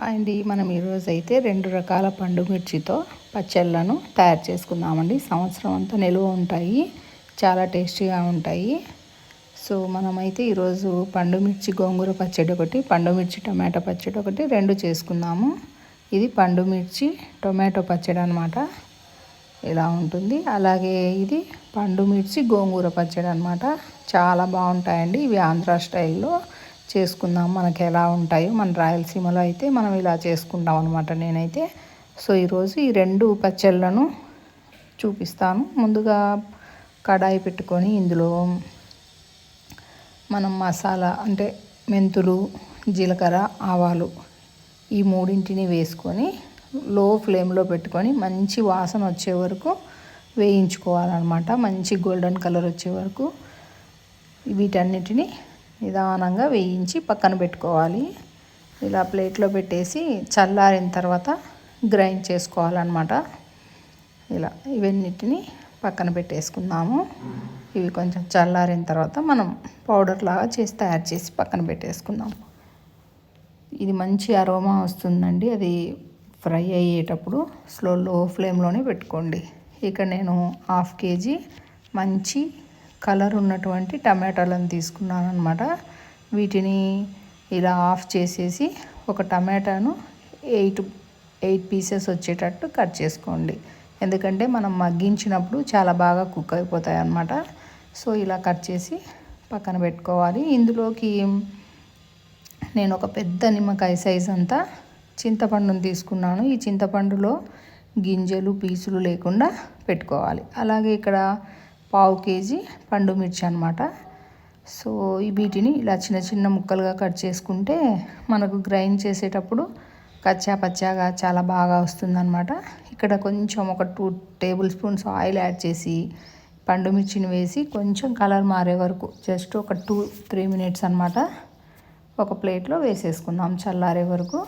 అండి మనం ఈరోజు అయితే 2 రకాల పండు మిర్చితో పచ్చళ్ళను తయారు చేసుకుందామండి. సంవత్సరం అంతా నిల్వ ఉంటాయి, చాలా టేస్టీగా ఉంటాయి. సో మనమైతే ఈరోజు పండు మిర్చి గోంగూర పచ్చడి ఒకటి, పండు మిర్చి టొమాటో పచ్చడి ఒకటి 2 చేసుకుందాము. ఇది పండు మిర్చి టొమాటో పచ్చడి అనమాట, ఇలా ఉంటుంది. అలాగే ఇది పండు మిర్చి గోంగూర పచ్చడి అనమాట, చాలా బాగుంటాయండి. ఇవి ఆంధ్ర స్టైల్లో చేసుకుందాం, మనకి ఎలా ఉంటాయో. మన రాయలసీమలో అయితే మనం ఇలా చేసుకుంటాం అనమాట నేనైతే. సో ఈరోజు ఈ 2 పచ్చళ్ళను చూపిస్తాను. ముందుగా కడాయి పెట్టుకొని ఇందులో మనం మసాలా అంటే మెంతులు, జీలకర్ర, ఆవాలు ఈ మూడింటిని వేసుకొని లో ఫ్లేమ్లో పెట్టుకొని మంచి వాసన వచ్చే వరకు వేయించుకోవాలన్నమాట. మంచి గోల్డెన్ కలర్ వచ్చే వరకు వీటన్నిటిని నిదానంగా వేయించి పక్కన పెట్టుకోవాలి. ఇలా ప్లేట్లో పెట్టేసి చల్లారిన తర్వాత గ్రైండ్ చేసుకోవాలన్నమాట. ఇలా ఇవన్నిటిని పక్కన పెట్టేసుకుందాము. ఇవి కొంచెం చల్లారిన తర్వాత మనం పౌడర్ లాగా తయారు చేసి పక్కన పెట్టేసుకుందాం. ఇది మంచి అరోమా వస్తుందండి, అది ఫ్రై అయ్యేటప్పుడు లో ఫ్లేమ్లోనే పెట్టుకోండి. ఇక్కడ నేను 1/2 kg మంచి కలర్ ఉన్నటువంటి టమాటాలను తీసుకున్నాను అనమాట. వీటిని ఇలా ఆఫ్ చేసేసి ఒక టమాటాను 8 పీసెస్ వచ్చేటట్టు కట్ చేసుకోండి. ఎందుకంటే మనం మగ్గించినప్పుడు చాలా బాగా కుక్ అయిపోతాయి అన్నమాట. సో ఇలా కట్ చేసి పక్కన పెట్టుకోవాలి. ఇందులోకి నేను ఒక పెద్ద నిమ్మకాయ సైజ్ అంతా చింతపండును తీసుకున్నాను. ఈ చింతపండులో గింజలు పీసులు లేకుండా పెట్టుకోవాలి. అలాగే ఇక్కడ 1/2 kg పండు మిర్చి అనమాట. సో వీటిని ఇలా చిన్న చిన్న ముక్కలుగా కట్ చేసుకుంటే మనకు గ్రైండ్ చేసేటప్పుడు కచ్చా పచ్చాగా చాలా బాగా వస్తుందన్నమాట. ఇక్కడ కొంచెం ఒక 2 టేబుల్ స్పూన్స్ ఆయిల్ యాడ్ చేసి పండు మిర్చిని వేసి కొంచెం కలర్ మారే వరకు జస్ట్ ఒక 2-3 మినిట్స్ అనమాట ఒక ప్లేట్లో వేసేసుకుందాం చల్లారే వరకు.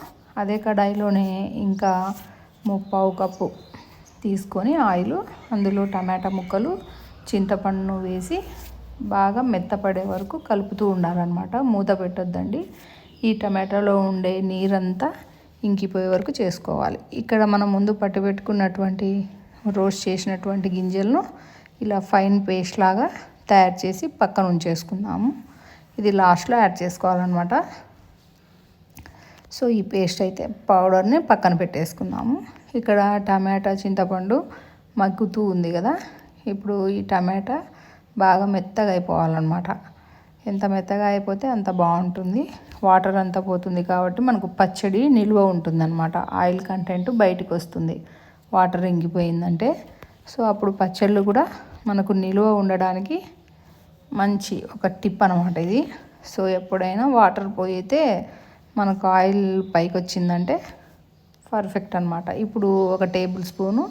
అదే కడాయిలోనే ఇంకా 1/4 కప్పు తీసుకొని ఆయిల్, అందులో టమాటా ముక్కలు, చింతపండును వేసి బాగా మెత్తపడే వరకు కలుపుతూ ఉండాలన్నమాట. మూత పెట్టొద్దండి, ఈ టమాటాలో ఉండే నీరంతా ఇంకిపోయే వరకు చేసుకోవాలి. ఇక్కడ మనం ముందు పట్టి పెట్టుకున్నటువంటి రోస్ట్ చేసినటువంటి గింజలను ఇలా ఫైన్ పేస్ట్ లాగా తయారు చేసి పక్కన ఉంచేసుకుందాము. ఇది లాస్ట్లో యాడ్ చేసుకోవాలన్నమాట. సో ఈ పేస్ట్ అయితే పౌడర్ని పక్కన పెట్టేసుకుందాము. ఇక్కడ టమాటా చింతపండు మగ్గుతూ ఉంది కదా, ఇప్పుడు ఈ టమాటా బాగా మెత్తగా అయిపోవాలన్నమాట. ఎంత మెత్తగా అయిపోతే అంత బాగుంటుంది, వాటర్ అంతా పోతుంది కాబట్టి మనకు పచ్చడి నిల్వ ఉంటుందన్నమాట. ఆయిల్ కంటెంట్ బయటకు వస్తుంది వాటర్ ఇంకిపోయిందంటే. సో అప్పుడు పచ్చళ్ళు కూడా మనకు నిల్వ ఉండడానికి మంచి ఒక టిప్ అనమాట ఇది. సో ఎప్పుడైనా వాటర్ పోయితే మనకు ఆయిల్ పైకి వచ్చిందంటే పర్ఫెక్ట్ అనమాట. ఇప్పుడు ఒక టేబుల్ స్పూను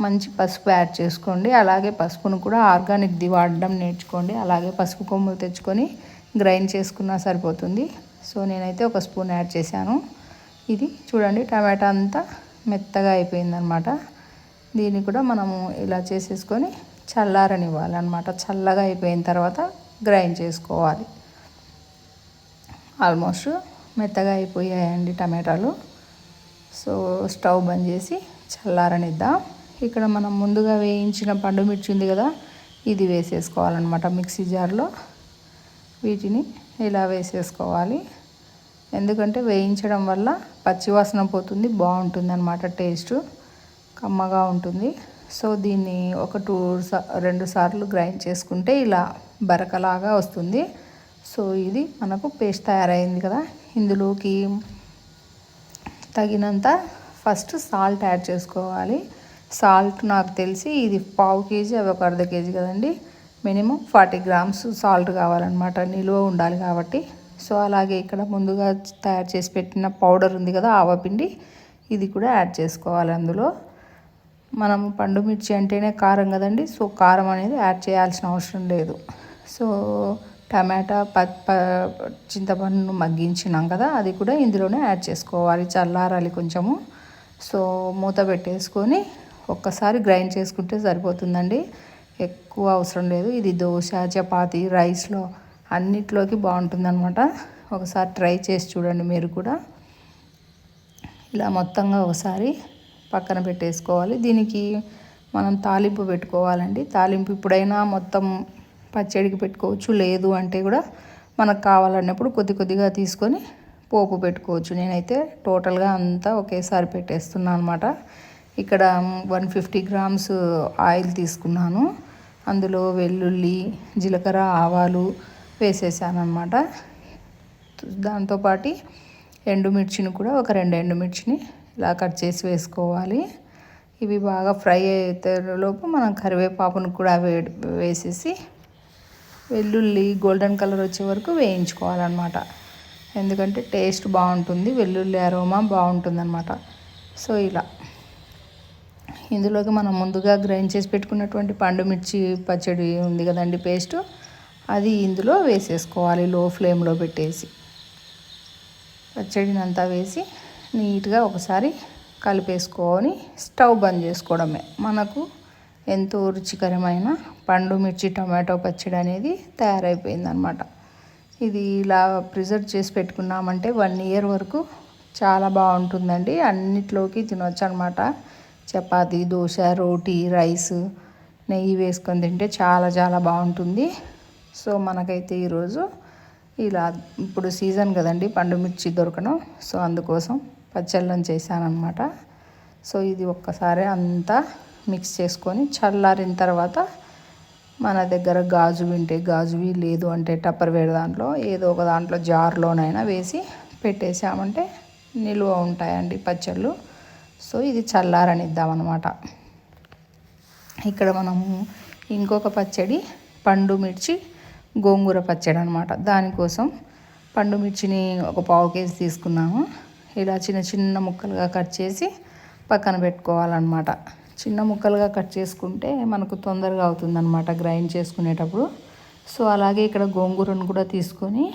మంచి పసుపు యాడ్ చేసుకోండి. అలాగే పసుపును కూడా ఆర్గానిక్ది వాడడం నేర్చుకోండి. అలాగే పసుపు కొమ్ములు తెచ్చుకొని గ్రైండ్ చేసుకున్నా సరిపోతుంది. సో నేనైతే ఒక స్పూన్ యాడ్ చేశాను. ఇది చూడండి టమాటా అంతా మెత్తగా అయిపోయిందనమాట. దీన్ని కూడా మనము ఇలా చేసేసుకొని చల్లారనివ్వాలన్నమాట. చల్లగా అయిపోయిన తర్వాత గ్రైండ్ చేసుకోవాలి. ఆల్మోస్ట్ మెత్తగా అయిపోయాయండి టమాటాలు. సో స్టవ్ బంద్ చేసి చల్లారనిద్దాం. ఇక్కడ మనం ముందుగా వేయించిన పండు మిర్చి ఉంది కదా, ఇది వేసేసుకోవాలన్నమాట మిక్సీ జార్లో. వీటిని ఇలా వేసేసుకోవాలి, ఎందుకంటే వేయించడం వల్ల పచ్చివాసన పోతుంది, బాగుంటుంది అన్నమాట, టేస్ట్ కమ్మగా ఉంటుంది. సో దీన్ని ఒక 2 సార్లు గ్రైండ్ చేసుకుంటే ఇలా బరకలాగా వస్తుంది. సో ఇది మనకు పేస్ట్ తయారైంది కదా, ఇందులోకి తగినంత ఫస్ట్ సాల్ట్ యాడ్ చేసుకోవాలి. సాల్ట్ నాకు తెలిసి ఇది 1/2 kg, అవి ఒక 1/2 kg కదండి, మినిమం 40 grams సాల్ట్ కావాలన్నమాట, నిల్వ ఉండాలి కాబట్టి. సో అలాగే ఇక్కడ ముందుగా తయారు చేసి పెట్టిన పౌడర్ ఉంది కదా ఆవపిండి, ఇది కూడా యాడ్ చేసుకోవాలి అందులో. మనం పండు మిర్చి అంటేనే కారం కదండి, సో కారం అనేది యాడ్ చేయాల్సిన అవసరం లేదు. సో టమాటా చింతపండును మగ్గించినాం కదా, అది కూడా ఇందులోనే యాడ్ చేసుకోవాలి. చల్లారాలి కొంచెము. సో మూత పెట్టేసుకొని ఒక్కసారి గ్రైండ్ చేసుకుంటే సరిపోతుందండి, ఎక్కువ అవసరం లేదు. ఇది దోశ, చపాతీ, రైస్లో అన్నిట్లోకి బాగుంటుందన్నమాట. ఒకసారి ట్రై చేసి చూడండి మీరు కూడా. ఇలా మొత్తంగా ఒకసారి పక్కన పెట్టేసుకోవాలి. దీనికి మనం తాలింపు పెట్టుకోవాలండి. తాలింపు ఇప్పుడైనా మొత్తం పచ్చడికి పెట్టుకోవచ్చు, లేదు అంటే కూడా మనకు కావాలన్నప్పుడు కొద్ది కొద్దిగా తీసుకొని పోపు పెట్టుకోవచ్చు. నేనైతే టోటల్గా అంతా ఒకేసారి పెట్టేస్తున్నాను అనమాట. ఇక్కడ 150 గ్రామ్స్ ఆయిల్ తీసుకున్నాను. అందులో వెల్లుల్లి, జీలకర్ర, ఆవాలు వేసేసాను అనమాట. దాంతోపాటు ఎండుమిర్చిని కూడా ఒక 2 ఎండుమిర్చిని ఇలా కట్ చేసి వేసుకోవాలి. ఇవి బాగా ఫ్రై అయ్యేలోపు మనం కరివేపాకును కూడా వేసేసి వెల్లుల్లి గోల్డెన్ కలర్ వచ్చే వరకు వేయించుకోవాలన్నమాట. ఎందుకంటే టేస్ట్ బాగుంటుంది, వెల్లుల్లి అరోమా బాగుంటుంది అనమాట. సో ఇలా ఇందులోకి మనం ముందుగా గ్రైండ్ చేసి పెట్టుకున్నటువంటి పండుమిర్చి పచ్చడి ఉంది కదండి పేస్ట్, అది ఇందులో వేసేసుకోవాలి. లో ఫ్లేమ్లో పెట్టేసి పచ్చడిని అంతా వేసి నీట్గా ఒకసారి కలిపేసుకొని స్టవ్ బంద్ చేసుకోవడమే. మనకు ఎంతో రుచికరమైన పండు మిర్చి టమాటో పచ్చడి అనేది తయారైపోయిందనమాట. ఇది ఇలా ప్రిజర్వ్ చేసి పెట్టుకున్నామంటే 1 ఇయర్ వరకు చాలా బాగుంటుందండి. అన్నిట్లోకి తినొచ్చు అనమాట. చపాతీ, దోశ, రోటీ, రైస్, నెయ్యి వేసుకొని తింటే చాలా చాలా బాగుంటుంది. సో మనకైతే ఈరోజు ఇలా ఇప్పుడు సీజన్ కదండి పండు మిర్చి దొరకడం, సో అందుకోసం పచ్చళ్ళని చేశానమాట. సో ఇది ఒక్కసారి అంతా మిక్స్ చేసుకొని చల్లారిన తర్వాత మన దగ్గర గాజు వింటే గాజువి, లేదు అంటే టప్పర్వేర్ దాంట్లో ఏదో ఒక దాంట్లో జార్లోనైనా వేసి పెట్టేసామంటే నిల్వ ఉంటాయండి పచ్చళ్ళు. సో ఇది చల్లారనిద్దామన్నమాట. ఇక్కడ మనము ఇంకొక పచ్చడి పండు మిర్చి గోంగూర పచ్చడి అనమాట. దానికోసం పండు మిర్చిని ఒక 1/2 కేజీ తీసుకున్నాము. ఇలా చిన్న చిన్న ముక్కలుగా కట్ చేసి పక్కన పెట్టుకోవాలన్నమాట. చిన్న ముక్కలుగా కట్ చేసుకుంటే మనకు తొందరగా అవుతుందన్నమాట గ్రైండ్ చేసుకునేటప్పుడు. సో అలాగే ఇక్కడ గోంగూరను కూడా తీసుకొని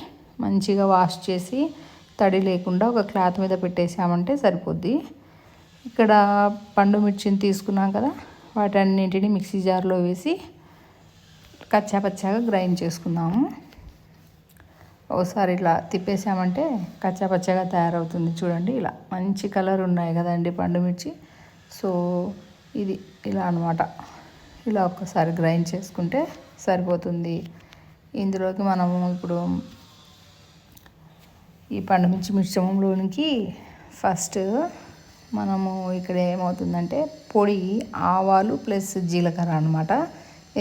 మంచిగా వాష్ చేసి తడి లేకుండా ఒక క్లాత్ మీద పెట్టేసామంటే సరిపోద్ది. ఇక్కడ పండు మిర్చిని తీసుకున్నాం కదా, వాటన్నింటిని మిక్సీ జార్లో వేసి కచ్చాపచ్చాగా గ్రైండ్ చేసుకుందాము. ఒకసారి ఇట్లా తిప్పేసామంటే కచ్చాపచ్చాగా తయారవుతుంది. చూడండి ఇలా మంచి కలర్ ఉన్నాయి కదండి పండు మిర్చి. సో ఇది ఇలా అనమాట. ఇలా ఒక్కసారి గ్రైండ్ చేసుకుంటే సరిపోతుంది. ఇందులోకి మనము ఇప్పుడు ఈ పండు మిర్చి మిశ్రమంలోనికి ఫస్ట్ మనము ఇక్కడ ఏమవుతుందంటే పొడి ఆవాలు ప్లస్ జీలకర్ర అనమాట.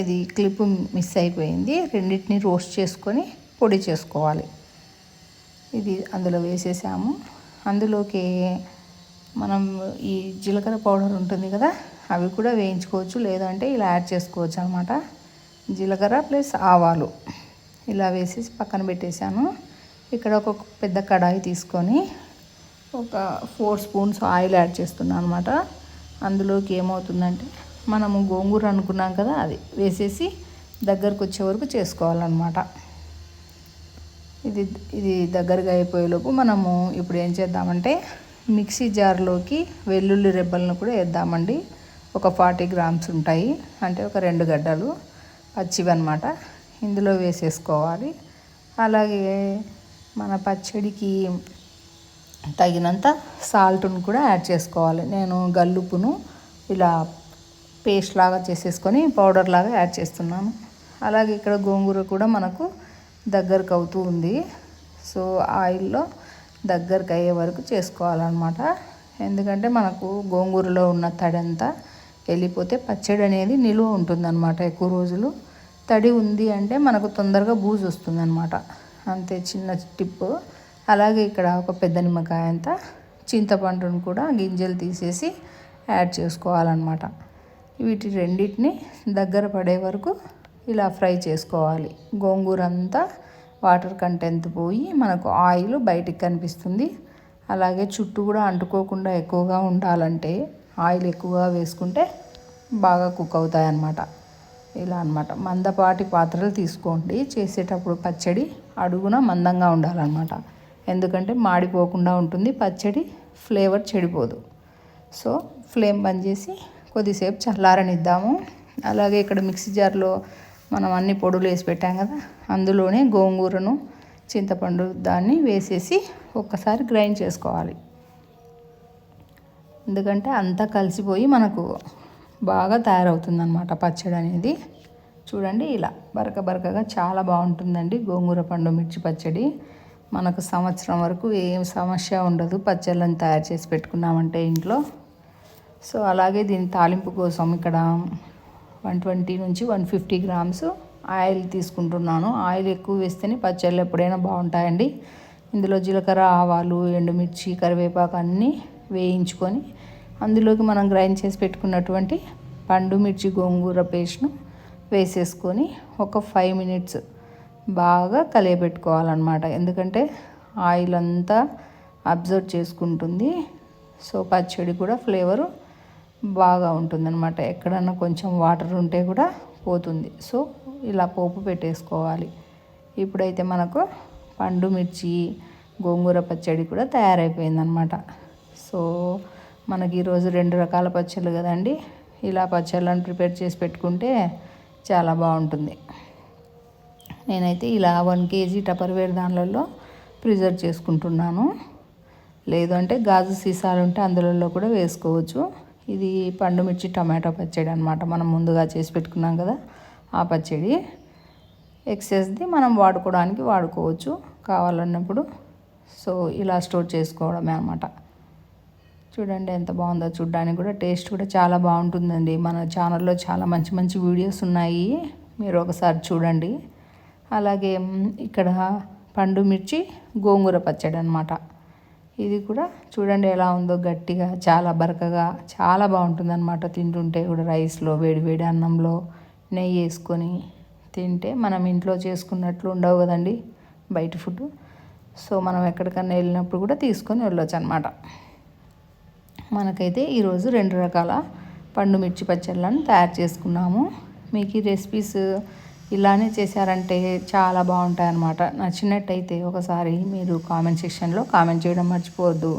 ఇది క్లిప్ మిస్ అయిపోయింది. రెండింటిని రోస్ట్ చేసుకొని పొడి చేసుకోవాలి. ఇది అందులో వేసేసాము. అందులోకి మనం ఈ జీలకర్ర పౌడర్ ఉంటుంది కదా, అవి కూడా వేయించుకోవచ్చు, లేదంటే ఇలా యాడ్ చేసుకోవచ్చు అనమాట. జీలకర్ర ప్లస్ ఆవాలు ఇలా వేసేసి పక్కన పెట్టేశాను. ఇక్కడ ఒక పెద్ద కడాయి తీసుకొని ఒక 4 స్పూన్స్ ఆయిల్ యాడ్ చేస్తున్నాను అనమాట. అందులోకి ఏమవుతుందంటే మనము గోంగూర అనుకున్నాం కదా, అది వేసేసి దగ్గరకు వచ్చే వరకు చేసుకోవాలన్నమాట. ఇది దగ్గరగా అయిపోయేలోపు మనము ఇప్పుడు ఏం చేద్దామంటే మిక్సీ జార్లోకి వెల్లుల్లి రెబ్బలను కూడా వేద్దామండి. ఒక 40 గ్రామ్స్ ఉంటాయి, అంటే ఒక 2 గడ్డలు పచ్చివి అనమాట. ఇందులో వేసేసుకోవాలి. అలాగే మన పచ్చడికి తగినంత సాల్ట్ను కూడా యాడ్ చేసుకోవాలి. నేను గల్లుప్పును ఇలా పేస్ట్ లాగా చేసేసుకొని పౌడర్ లాగా యాడ్ చేస్తున్నాను. అలాగే ఇక్కడ గోంగూర కూడా మనకు దగ్గరకు అవుతూ ఉంది. సో ఆయిల్లో దగ్గరకు అయ్యే వరకు చేసుకోవాలన్నమాట. ఎందుకంటే మనకు గోంగూరలో ఉన్న తడి అంతా వెళ్ళిపోతే పచ్చడి అనేది నిలువ ఉంటుందన్నమాట ఎక్కువ రోజులు. తడి ఉంది అంటే మనకు తొందరగా బూజు వస్తుందన్నమాట. అంతే, చిన్న టిప్పు. అలాగే ఇక్కడ ఒక పెద్ద నిమ్మకాయ అంత చింతపండును కూడా గింజలు తీసేసి యాడ్ చేసుకోవాలన్నమాట. వీటి రెండింటిని దగ్గర పడే వరకు ఇలా ఫ్రై చేసుకోవాలి. గోంగూర అంతా వాటర్ కంటెంట్ పోయి మనకు ఆయిల్ బయటికి కనిపిస్తుంది. అలాగే చుట్టూ కూడా అంటుకోకుండా ఎక్కువగా ఉండాలంటే ఆయిల్ ఎక్కువగా వేసుకుంటే బాగా కుక్ అవుతాయి అన్నమాట. ఇలా అన్నమాట. మందపాటి పాత్రలు తీసుకోండి. చేసేటప్పుడు పచ్చడి అడుగున మందంగా ఉండాలన్నమాట. ఎందుకంటే మాడిపోకుండా ఉంటుంది పచ్చడి, ఫ్లేవర్ చెడిపోదు. సో ఫ్లేమ్ బంద్ చేసి కొద్దిసేపు చల్లారనిద్దాము. అలాగే ఇక్కడ మిక్సీ జార్లో మనం అన్ని పొడులు వేసి పెట్టాం కదా, అందులోనే గోంగూరను, చింతపండు దాన్ని వేసేసి ఒక్కసారి గ్రైండ్ చేసుకోవాలి. ఎందుకంటే అంతా కలిసిపోయి మనకు బాగా తయారవుతుందన్నమాట పచ్చడి అనేది. చూడండి ఇలా బరకగా చాలా బాగుంటుందండి గోంగూర పండు మిర్చి పచ్చడి. మనకు సంవత్సరం వరకు ఏం సమస్య ఉండదు పచ్చళ్ళని తయారు చేసి పెట్టుకున్నామంటే ఇంట్లో. సో అలాగే దీని తాలింపు కోసం ఇక్కడ 120 నుంచి 150 గ్రామ్స్ ఆయిల్ తీసుకుంటున్నాను. ఆయిల్ ఎక్కువ వేస్తేనే పచ్చళ్ళు ఎప్పుడైనా బాగుంటాయండి. ఇందులో జీలకర్ర, ఆవాలు, ఎండుమిర్చి, కరివేపాకు అన్నీ వేయించుకొని అందులోకి మనం గ్రైండ్ చేసి పెట్టుకున్నటువంటి పండు మిర్చి గోంగూర పేస్ట్ను వేసేసుకొని ఒక 5 మినిట్స్ బాగా కలియబెట్టుకోవాలన్నమాట. ఎందుకంటే ఆయిల్ అంతా అబ్జర్వ్ చేసుకుంటుంది. సో పచ్చడి కూడా ఫ్లేవరు బాగా ఉంటుందన్నమాట. ఎక్కడన్నా కొంచెం వాటర్ ఉంటే కూడా పోతుంది. సో ఇలా పోపు పెట్టేసుకోవాలి. ఇప్పుడైతే మనకు పండు మిర్చి గోంగూర పచ్చడి కూడా తయారైపోయిందనమాట. సో మనకి ఈరోజు 2 రకాల పచ్చళ్ళు కదండి. ఇలా పచ్చళ్ళను ప్రిపేర్ చేసి పెట్టుకుంటే చాలా బాగుంటుంది. నేనైతే ఇలా 1 kg టపర్వేర్ దానిలలో ప్రిజర్వ్ చేసుకుంటున్నాను. లేదు అంటే గాజు సీసాలు ఉంటే అందులో కూడా వేసుకోవచ్చు. ఇది పండు మిర్చి టమాటో పచ్చడి అనమాట. మనం ముందుగా చేసి పెట్టుకున్నాం కదా ఆ పచ్చడి. ఎక్సెస్ది మనం వాడుకోవచ్చు కావాలన్నప్పుడు. సో ఇలా స్టోర్ చేసుకోవడమే అనమాట. చూడండి ఎంత బాగుందో. చూడడానికి కూడా టేస్ట్ కూడా చాలా బాగుంటుందండి. మన ఛానల్లో చాలా మంచి మంచి వీడియోస్ ఉన్నాయి, మీరు ఒకసారి చూడండి. అలాగే ఇక్కడ పండు మిర్చి గోంగూర పచ్చడి అనమాట. ఇది కూడా చూడండి ఎలా ఉందో, గట్టిగా చాలా బరకగా చాలా బాగుంటుంది అనమాట. తింటుంటే కూడా రైస్లో వేడి అన్నంలో నెయ్యి వేసుకొని తింటే మనం ఇంట్లో చేసుకున్నట్లు ఉండవు కదండి బయట ఫుడ్. సో మనం ఎక్కడికన్నా వెళ్ళినప్పుడు కూడా తీసుకొని వెళ్ళొచ్చు అనమాట. మనకైతే ఈరోజు 2 రకాల పండు మిర్చి పచ్చళ్ళను తయారు చేసుకున్నాము. మీకు ఈ రెసిపీస్ ఇలానే చేశారంటే చాలా బాగుంటాయి అన్నమాట. నచ్చినట్టయితే ఒకసారి మీరు కామెంట్ సెక్షన్లో కామెంట్ చేయడం మర్చిపోవద్దు.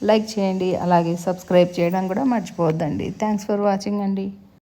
లైక్ చేయండి, అలాగే సబ్స్క్రైబ్ చేయడం కూడా మర్చిపోవద్దండి. థ్యాంక్స్ ఫర్ వాచింగ్ అండి.